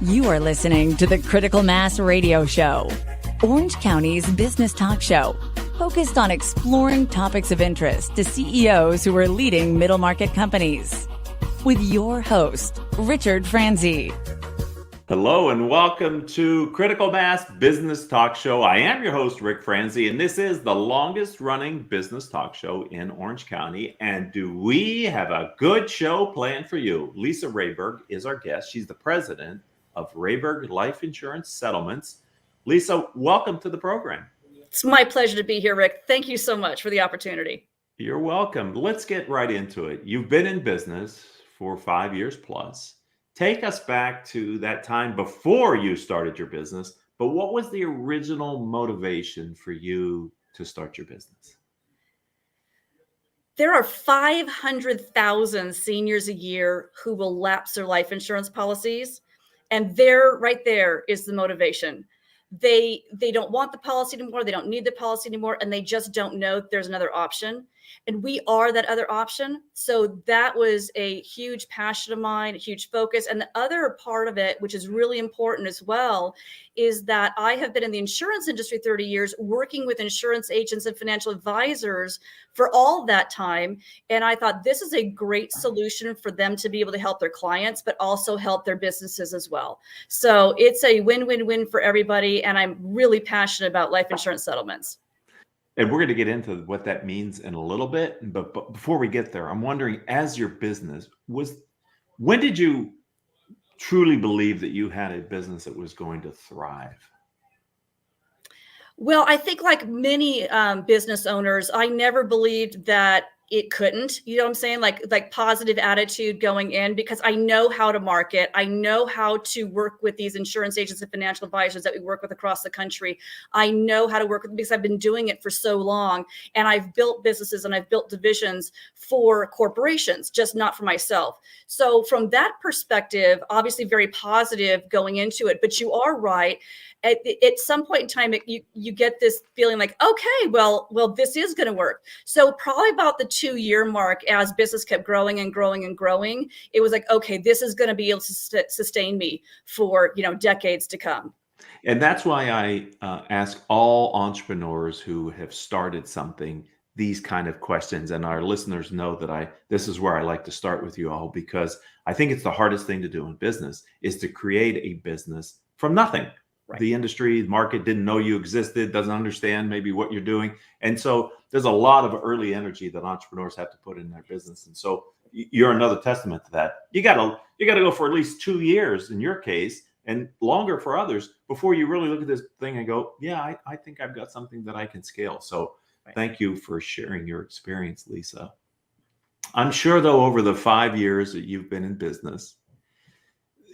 You are listening to the Critical Mass Radio Show, Orange County's business talk show, focused on exploring topics of interest to CEOs who are leading middle market companies. With your host, Richard Franzi. Hello and welcome to Critical Mass Business Talk Show. I am your host, Rick Franzi, and this is the longest running business talk show in Orange County. And do we have a good show planned for you? Lisa Rehburg is our guest. She's the president of Rehburg Life Insurance Settlements. Lisa, welcome to the program. It's my pleasure to be here, Rick. Thank you so much for the opportunity. You're welcome. Let's get right into it. You've been in business for 5 years plus. Take us back to that time before you started your business, but what was the original motivation for you to start your business? There are 500,000 seniors a year who will lapse their life insurance policies. And right there is the motivation. They don't want the policy anymore. They don't need the policy anymore. And they just don't know there's another option. And we are that other option. So that was a huge passion of mine, a huge focus. And the other part of it, which is really important as well, is that I have been in the insurance industry 30 years, working with insurance agents and financial advisors for all that time. And I thought this is a great solution for them to be able to help their clients, but also help their businesses as well. So it's a win-win-win for everybody. And I'm really passionate about life insurance settlements. And we're going to get into what that means in a little bit. But before we get there, I'm wondering, as your business when did you truly believe that you had a business that was going to thrive? Well, I think like many business owners, I never believed that it couldn't, you know what I'm saying? Like positive attitude going in, because I know how to market. I know how to work with these insurance agents and financial advisors that we work with across the country. I know how to work with them because I've been doing it for so long. And I've built businesses and I've built divisions for corporations, just not for myself. So from that perspective, obviously very positive going into it, but you are right. At some point in time, you get this feeling like, okay, well, this is going to work. So probably about the 2-year mark, as business kept growing and growing and growing, it was like, okay, this is going to be able to sustain me for decades to come. And that's why I ask all entrepreneurs who have started something these kind of questions. And our listeners know that this is where I like to start with you all, because I think it's the hardest thing to do in business is to create a business from nothing. Right. The industry, the market didn't know you existed, doesn't understand maybe what you're doing. And so there's a lot of early energy that entrepreneurs have to put in their business. And so you're another testament to that. You got to go for at least 2 years in your case, and longer for others, before you really look at this thing and go, yeah, I think I've got something that I can scale. So Thank you for sharing your experience, Lisa. I'm sure, though, over the 5 years that you've been in business,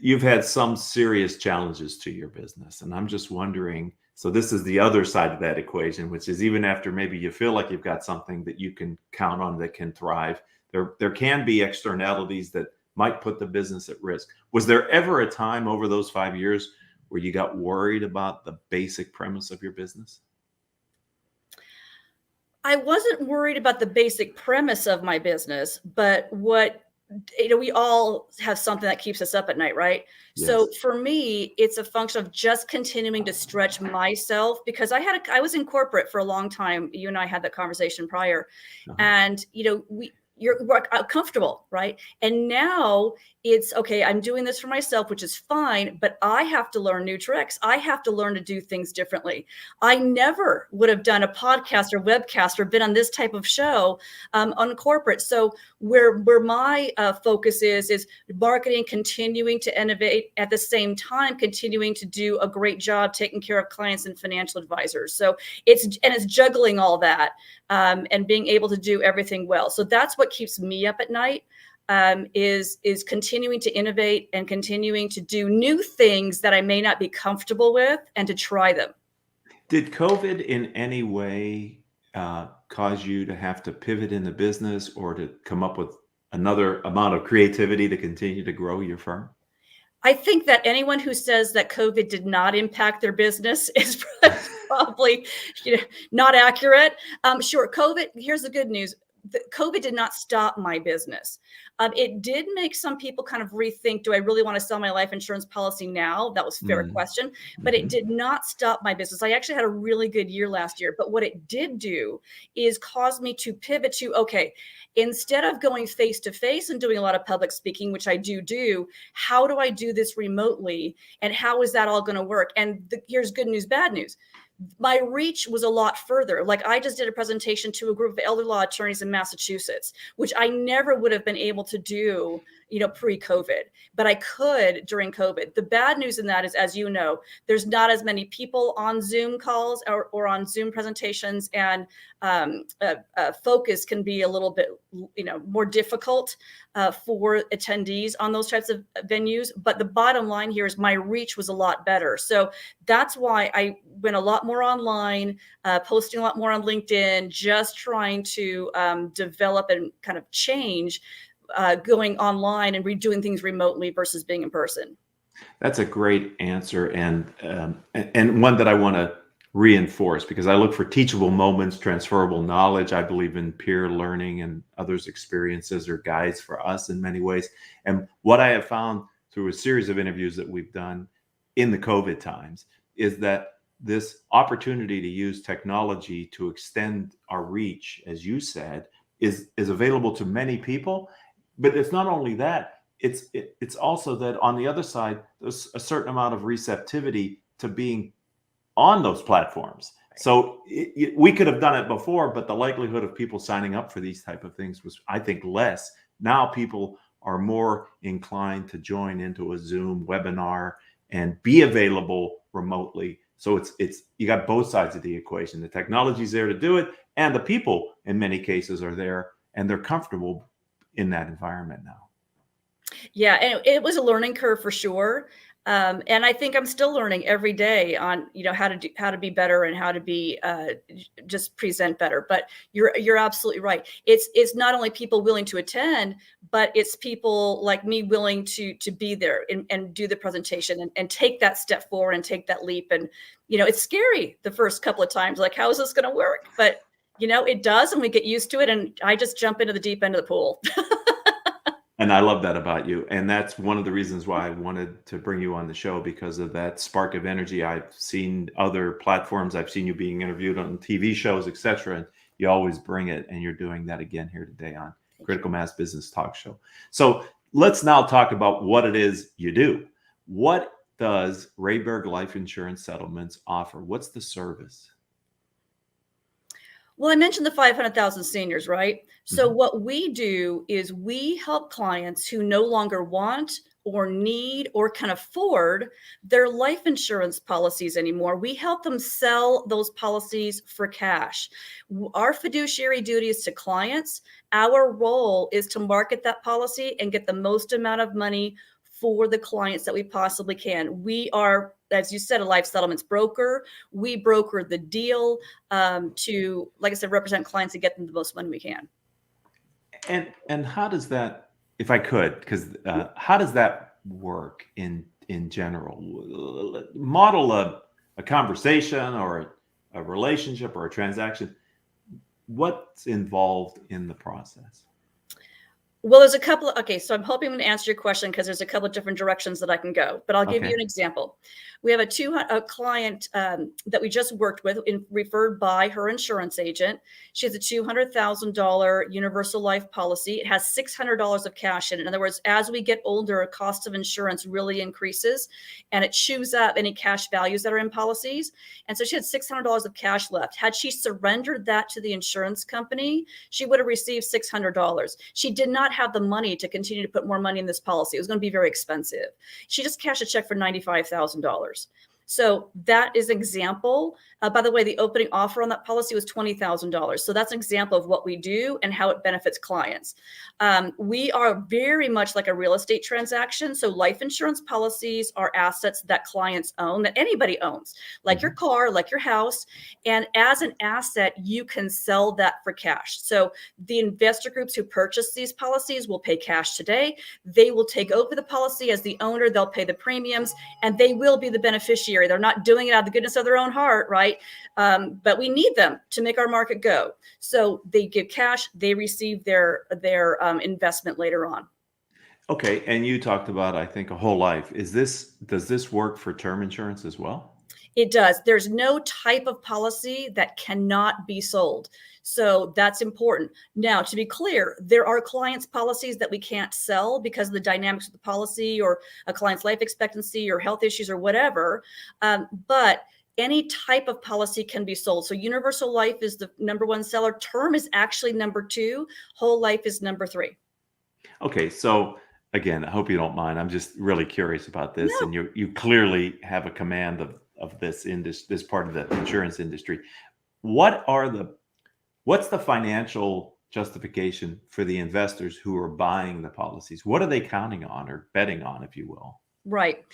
you've had some serious challenges to your business. And I'm just wondering, so this is the other side of that equation, which is even after maybe you feel like you've got something that you can count on that can thrive, there can be externalities that might put the business at risk. Was there ever a time over those 5 years where you got worried about the basic premise of your business? I wasn't worried about the basic premise of my business, but we all have something that keeps us up at night, right? Yes. So for me, it's a function of just continuing to stretch myself, because I was in corporate for a long time. You and I had that conversation prior, and you're comfortable, right? And now it's okay, I'm doing this for myself, which is fine, but I have to learn new tricks. I have to learn to do things differently. I never would have done a podcast or webcast or been on this type of show on corporate. So where my focus is marketing, continuing to innovate, at the same time, continuing to do a great job taking care of clients and financial advisors. So it's juggling all that and being able to do everything well. So that's what keeps me up at night. Is continuing to innovate and continuing to do new things that I may not be comfortable with, and to try them. Did COVID in any way cause you to have to pivot in the business, or to come up with another amount of creativity to continue to grow your firm? I think that anyone who says that COVID did not impact their business is probably not accurate. Sure, COVID, here's the good news. COVID did not stop my business. It did make some people kind of rethink, do I really want to sell my life insurance policy now? That was a fair question, but it did not stop my business. I actually had a really good year last year, but what it did do is cause me to pivot to, okay, instead of going face to face and doing a lot of public speaking, which I do, how do I do this remotely? And how is that all going to work? And here's good news, bad news. My reach was a lot further. Like, I just did a presentation to a group of elder law attorneys in Massachusetts, which I never would have been able to do, pre-COVID, but I could during COVID. The bad news in that is, as you know, there's not as many people on Zoom calls or on Zoom presentations, and focus can be a little bit, more difficult for attendees on those types of venues. But the bottom line here is my reach was a lot better. So that's why I went a lot more online, posting a lot more on LinkedIn, just trying to develop and kind of change going online and redoing things remotely versus being in person. That's a great answer, and one that I want to reinforce, because I look for teachable moments, transferable knowledge. I believe in peer learning, and others' experiences are guides for us in many ways. And what I have found through a series of interviews that we've done in the COVID times is that this opportunity to use technology to extend our reach, as you said, is available to many people. But it's not only that, it's also that on the other side, there's a certain amount of receptivity to being on those platforms. So we could have done it before, but the likelihood of people signing up for these type of things was, I think, less. Now people are more inclined to join into a Zoom webinar and be available remotely. So it's you got both sides of the equation. The technology's there to do it, and the people in many cases are there, and they're comfortable in that environment now. Yeah, and it was a learning curve for sure. And I think I'm still learning every day on, how to be better and how to be just present better. But you're absolutely right. It's not only people willing to attend, but it's people like me willing to be there and do the presentation and take that step forward and take that leap. And, it's scary the first couple of times, like, how is this going to work? But, it does, and we get used to it. And I just jump into the deep end of the pool. And I love that about you. And that's one of the reasons why I wanted to bring you on the show, because of that spark of energy. I've seen other platforms. I've seen you being interviewed on TV shows, etc. And you always bring it. And you're doing that again here today on Critical Mass Business Talk Show. So let's now talk about what it is you do. What does Rehburg Life Insurance Settlements offer? What's the service? Well, I mentioned the 500,000 seniors, right? So what we do is we help clients who no longer want or need or can afford their life insurance policies anymore. We help them sell those policies for cash. Our fiduciary duty is to clients. Our role is to market that policy and get the most amount of money for the clients that we possibly can. We are, as you said, a life settlements broker. We broker the deal to, like I said, represent clients and get them the most money we can. And how does that, if I could, because how does that work in general? Model a conversation or a relationship or a transaction. What's involved in the process? Well, there's a couple of, okay, so I'm hoping I'm going to answer your question because there's a couple of different directions that I can go, but I'll give you an example. We have a client that we just worked with, referred by her insurance agent. She has a $200,000 universal life policy. It has $600 of cash in it. In other words, as we get older, cost of insurance really increases, and it chews up any cash values that are in policies. And so she had $600 of cash left. Had she surrendered that to the insurance company, she would have received $600. She did not have the money to continue to put more money in this policy. It was going to be very expensive. She just cashed a check for $95,000. So that is an example. By the way, the opening offer on that policy was $20,000. So that's an example of what we do and how it benefits clients. We are very much like a real estate transaction. So life insurance policies are assets that clients own, that anybody owns, like your car, like your house. And as an asset, you can sell that for cash. So the investor groups who purchase these policies will pay cash today. They will take over the policy as the owner. They'll pay the premiums, and they will be the beneficiary. They're not doing it out of the goodness of their own heart, right? right? But we need them to make our market go. So they give cash, they receive their investment later on. Okay, and you talked about, I think, a whole life. Does this work for term insurance as well? It does. There's no type of policy that cannot be sold. So that's important. Now, to be clear, there are clients' policies that we can't sell because of the dynamics of the policy or a client's life expectancy or health issues or whatever. But any type of policy can be sold. So universal life is the number one seller. Term is actually number two. Whole life is number three. Okay, so again, I hope you don't mind. I'm just really curious about this, No. and you clearly have a command of this part of the insurance industry. What's the financial justification for the investors who are buying the policies? What are they counting on or betting on, if you will? Right.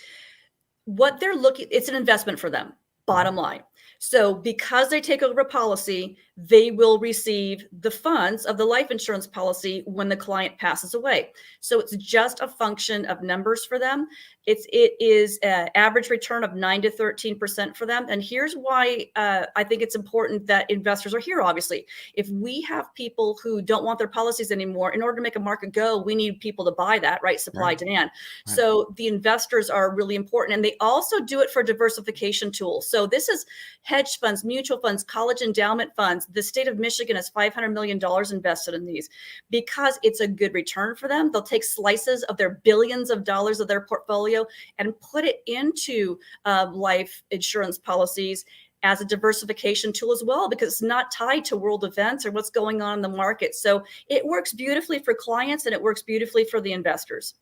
What they're looking, it's an investment for them, bottom line. So because they take over a policy, they will receive the funds of the life insurance policy when the client passes away. So it's just a function of numbers for them. It is an average return of 9 to 13% for them. And here's why I think it's important that investors are here, obviously. If we have people who don't want their policies anymore, in order to make a market go, we need people to buy that, right? Supply, demand. Right. So the investors are really important. And they also do it for diversification tools. So this is hedge funds, mutual funds, college endowment funds. The state of Michigan has $500 million invested in these because it's a good return for them. They'll take slices of their billions of dollars of their portfolio and put it into life insurance policies as a diversification tool as well, because it's not tied to world events or what's going on in the market. So it works beautifully for clients and it works beautifully for the investors.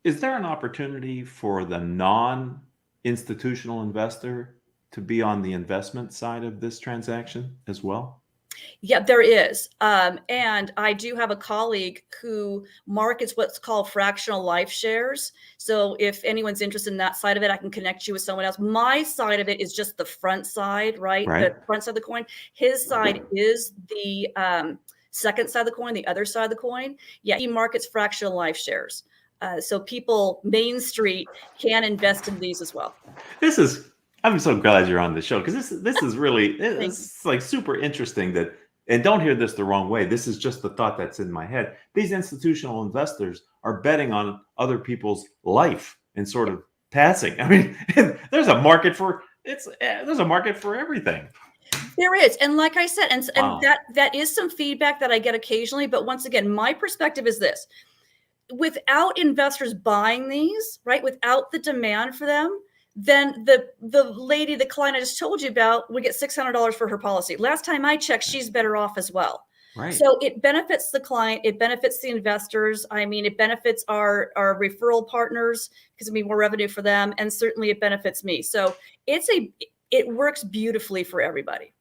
Is there an opportunity for the non-institutional investor to be on the investment side of this transaction as well? Yeah, there is. And I do have a colleague who markets what's called fractional life shares. So if anyone's interested in that side of it, I can connect you with someone else. My side of it is just the front side, right? The front side of the coin. His side is the second side of the coin, the other side of the coin. Yeah, he markets fractional life shares. So people, Main Street, can invest in these as well. I'm so glad you're on the show, because this is really, it's like super interesting that, and don't hear this the wrong way. This is just the thought that's in my head. These institutional investors are betting on other people's life and sort of passing. I mean, there's a market for everything. There is. And like I said, and that is some feedback that I get occasionally. But once again, my perspective is this: without investors buying these, right, without the demand for them, then the client I just told you about would get $600 for her policy. Last time I checked, she's better off as well. Right. So it benefits the client, it benefits the investors. I mean, it benefits our referral partners because it'll be more revenue for them, and certainly it benefits me. So it works beautifully for everybody.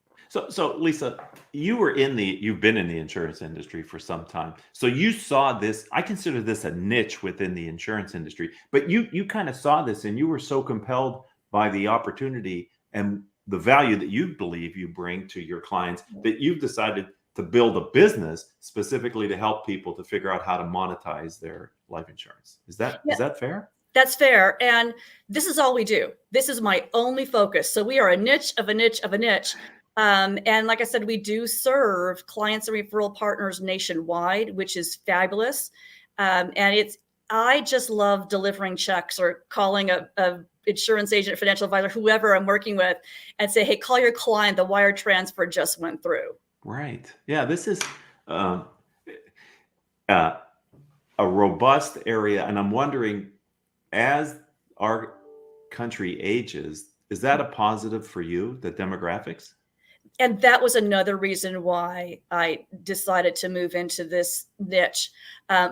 So Lisa, you've been in the insurance industry for some time. So you saw this. I consider this a niche within the insurance industry, but you kind of saw this, and you were so compelled by the opportunity and the value that you believe you bring to your clients that you've decided to build a business specifically to help people to figure out how to monetize their life insurance. Is that fair? That's fair. And this is all we do. This is my only focus. So we are a niche of a niche of a niche. And like I said, we do serve clients and referral partners nationwide, which is fabulous. I just love delivering checks or calling a insurance agent, financial advisor, whoever I'm working with, and say, hey, call your client, the wire transfer just went through. Right. Yeah, this is a robust area. And I'm wondering, as our country ages, is that a positive for you, the demographics? And that was another reason why I decided to move into this niche.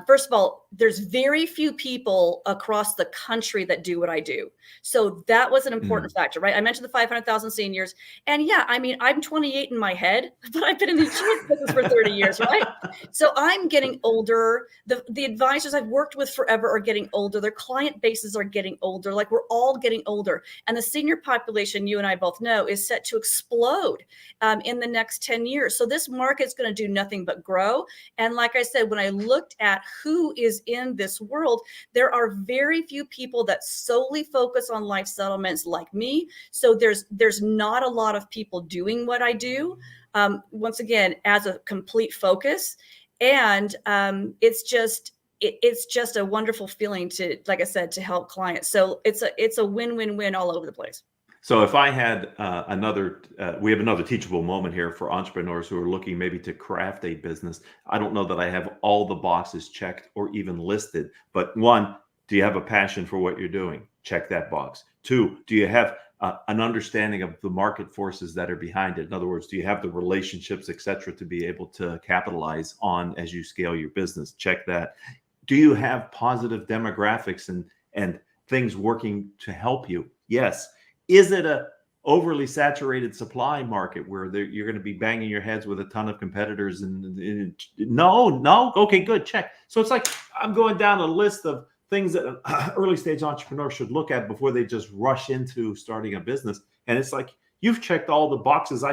First of all, there's very few people across the country that do what I do. So that was an important factor, right? I mentioned the 500,000 seniors. And yeah, I mean, I'm 28 in my head, but I've been in the insurance business for 30 years, right? So I'm getting older. The advisors I've worked with forever are getting older. Their client bases are getting older. Like, we're all getting older. And the senior population, you and I both know, is set to explode in the next 10 years. So this market is going to do nothing but grow. And like I said, when I looked at who is in this world, there are very few people that solely focus on life settlements like me. So there's not a lot of people doing what I do. Once again, as a complete focus. And it's just a wonderful feeling to, like I said, to help clients. So it's a win-win-win all over the place. So if I had we have another teachable moment here for entrepreneurs who are looking maybe to craft a business. I don't know that I have all the boxes checked or even listed, but one, do you have a passion for what you're doing? Check that box. Two, do you have an understanding of the market forces that are behind it? In other words, do you have the relationships, et cetera, to be able to capitalize on as you scale your business? Check that. Do you have positive demographics and things working to help you? Yes. Is it a overly saturated supply market where you're going to be banging your heads with a ton of competitors? And no. Okay, good. Check. So it's like I'm going down a list of things that an early stage entrepreneur should look at before they just rush into starting a business. And it's like, you've checked all the boxes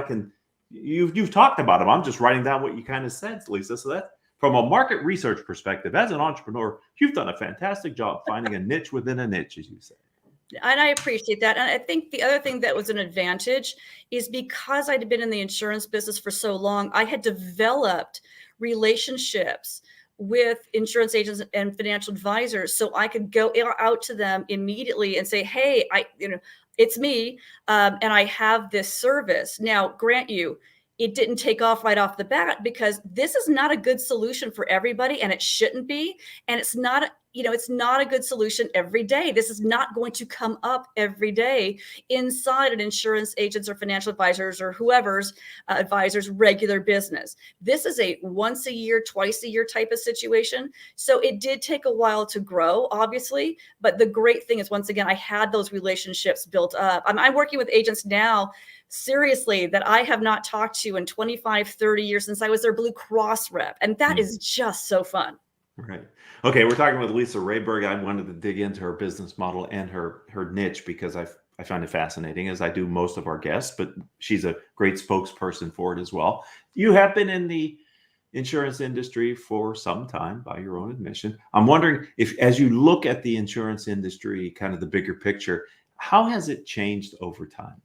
you've talked about them. I'm just writing down what you kind of said, Lisa. So that from a market research perspective, as an entrepreneur, you've done a fantastic job finding a niche within a niche, as you say. And I appreciate that. And I think the other thing that was an advantage is because I'd been in the insurance business for so long, I had developed relationships with insurance agents and financial advisors. So I could go out to them immediately and say, hey, it's me. And I have this service. Now, grant you, it didn't take off right off the bat because this is not a good solution for everybody, and it shouldn't be. And it's not a good solution every day. This is not going to come up every day inside an insurance agent's or financial advisors or whoever's advisor's regular business. This is a once a year, twice a year type of situation. So it did take a while to grow, obviously. But the great thing is, once again, I had those relationships built up. I'm working with agents now, seriously, that I have not talked to in 25, 30 years since I was their Blue Cross rep. And that is just so fun. Right. Okay. We're talking with Lisa Rehburg. I wanted to dig into her business model and her niche because I find it fascinating, as I do most of our guests, but she's a great spokesperson for it as well. You have been in the insurance industry for some time, by your own admission. I'm wondering if, as you look at the insurance industry, kind of the bigger picture, how has it changed over time?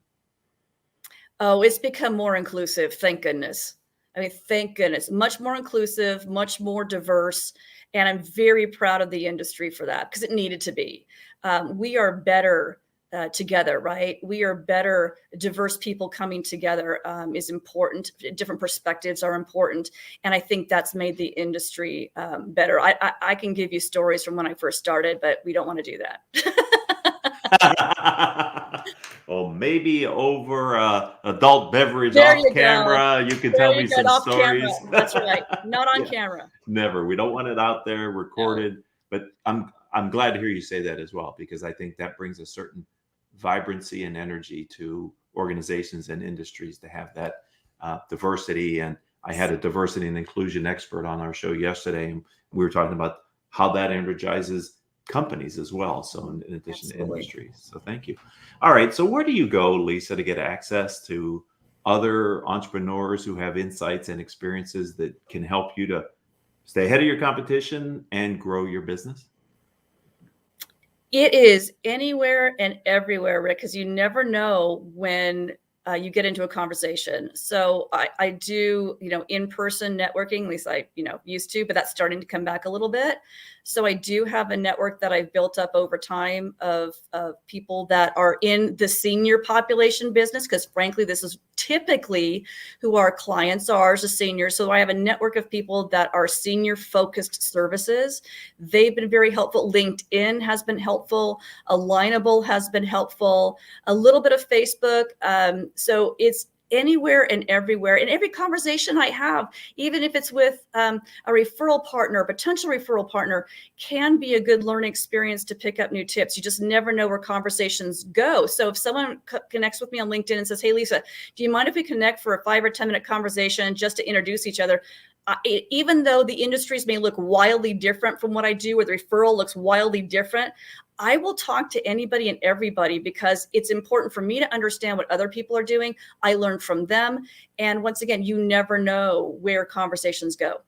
Oh, it's become more inclusive. Thank goodness. I mean, thank goodness. Much more inclusive, much more diverse. And I'm very proud of the industry for that because it needed to be. We are better together, right? We are better. Diverse people coming together is important. Different perspectives are important. And I think that's made the industry better. I can give you stories from when I first started, but we don't want to do that. Well, maybe over adult beverage off camera, you can tell me some stories. That's right. Not on camera. Never. We don't want it out there recorded. No. But I'm glad to hear you say that as well, because I think that brings a certain vibrancy and energy to organizations and industries to have that diversity. And I had a diversity and inclusion expert on our show yesterday, and we were talking about how that energizes companies as well. So in addition to industries. So thank you. All right. So where do you go, Lisa, to get access to other entrepreneurs who have insights and experiences that can help you to stay ahead of your competition and grow your business? It is anywhere and everywhere, Rick, because you never know when you get into a conversation. So I do, in-person networking, at least I, used to, but that's starting to come back a little bit. So I do have a network that I've built up over time of people that are in the senior population business, because frankly, this is typically who our clients are as a senior. So I have a network of people that are senior focused services. They've been very helpful. LinkedIn has been helpful. Alignable has been helpful. A little bit of Facebook. So it's anywhere and everywhere. And every conversation I have, even if it's with a referral partner, a potential referral partner, can be a good learning experience to pick up new tips. You just never know where conversations go. So if someone connects with me on LinkedIn and says, hey, Lisa, do you mind if we connect for a 5 or 10 minute conversation just to introduce each other? Even though the industries may look wildly different from what I do, or the referral looks wildly different, I will talk to anybody and everybody because it's important for me to understand what other people are doing. I learn from them. And once again, you never know where conversations go.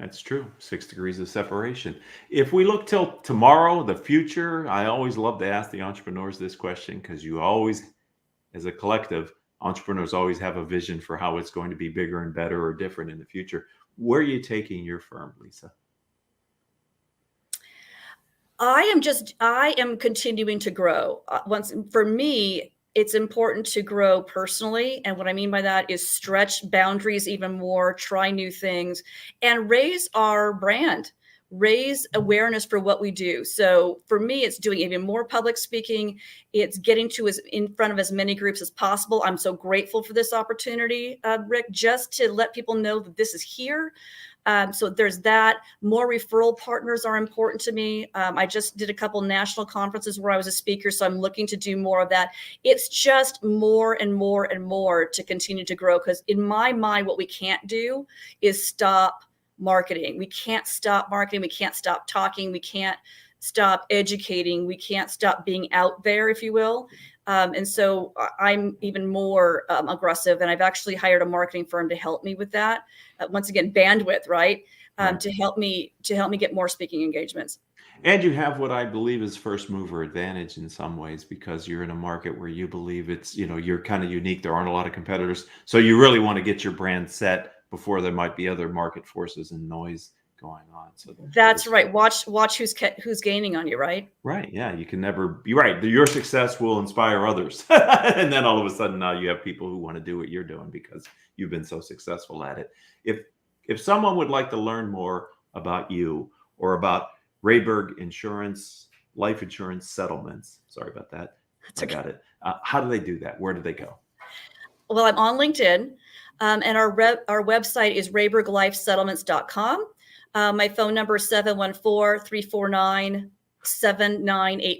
That's true. 6 degrees of separation. If we look till tomorrow, the future, I always love to ask the entrepreneurs this question because you always, as a collective, entrepreneurs always have a vision for how it's going to be bigger and better or different in the future. Where are you taking your firm, Lisa? I am continuing to grow. For me, it's important to grow personally. And what I mean by that is stretch boundaries even more, try new things, and raise our brand, raise awareness for what we do. So for me, it's doing even more public speaking. It's getting to in front of as many groups as possible. I'm so grateful for this opportunity, Rick, just to let people know that this is here. So there's that. More referral partners are important to me. I just did a couple national conferences where I was a speaker, so I'm looking to do more of that. It's just more and more and more to continue to grow, because in my mind, what we can't do is stop marketing. We can't stop marketing. We can't stop talking. We can't stop educating. We can't stop being out there, if you will. And so I'm even more aggressive, and I've actually hired a marketing firm to help me with that. Once again, bandwidth, right? To help me get more speaking engagements. And you have what I believe is first mover advantage in some ways, because you're in a market where you believe it's, you're kind of unique. There aren't a lot of competitors. So you really want to get your brand set before there might be other market forces and noise going on. So that's right. Watch who's gaining on you, right? Right. Yeah. You can never be right. Your success will inspire others. And then all of a sudden now you have people who want to do what you're doing because you've been so successful at it. If someone would like to learn more about you or about Rehburg Insurance, life insurance settlements, sorry about that. I got it. How do they do that? Where do they go? Well, I'm on LinkedIn, and our website is rehburglifesettlements.com. My phone number is 714-349-7981.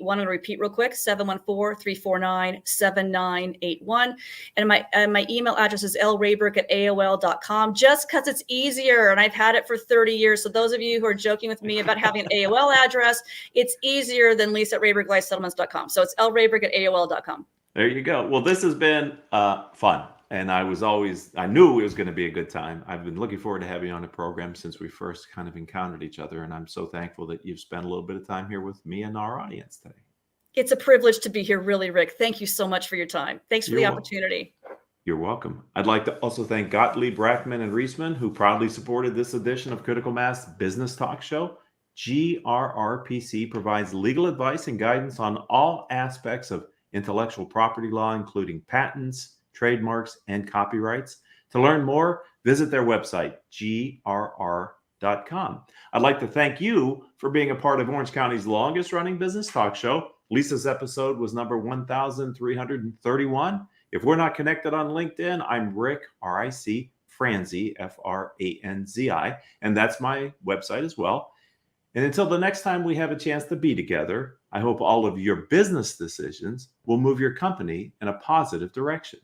I'm going to repeat real quick, 714-349-7981. And my email address is lrehburg@aol.com, just because it's easier. And I've had it for 30 years. So those of you who are joking with me about having an AOL address, it's easier than lisa@rehburglifesettlements.com. So it's lrehburg@aol.com. There you go. Well, this has been fun. And I knew it was going to be a good time. I've been looking forward to having you on the program since we first kind of encountered each other. And I'm so thankful that you've spent a little bit of time here with me and our audience today. It's a privilege to be here, really, Rick. Thank you so much for your time. Thanks for the opportunity. You're welcome. I'd like to also thank Gottlieb, Brackman, and Reisman, who proudly supported this edition of Critical Mass Business Talk Show. GRRPC provides legal advice and guidance on all aspects of intellectual property law, including patents, trademarks, and copyrights. To learn more, visit their website, grr.com. I'd like to thank you for being a part of Orange County's longest running business talk show. Lisa's episode was number 1331. If we're not connected on LinkedIn, I'm Rick, R-I-C, Franzi, F-R-A-N-Z-I, and that's my website as well. And until the next time we have a chance to be together, I hope all of your business decisions will move your company in a positive direction.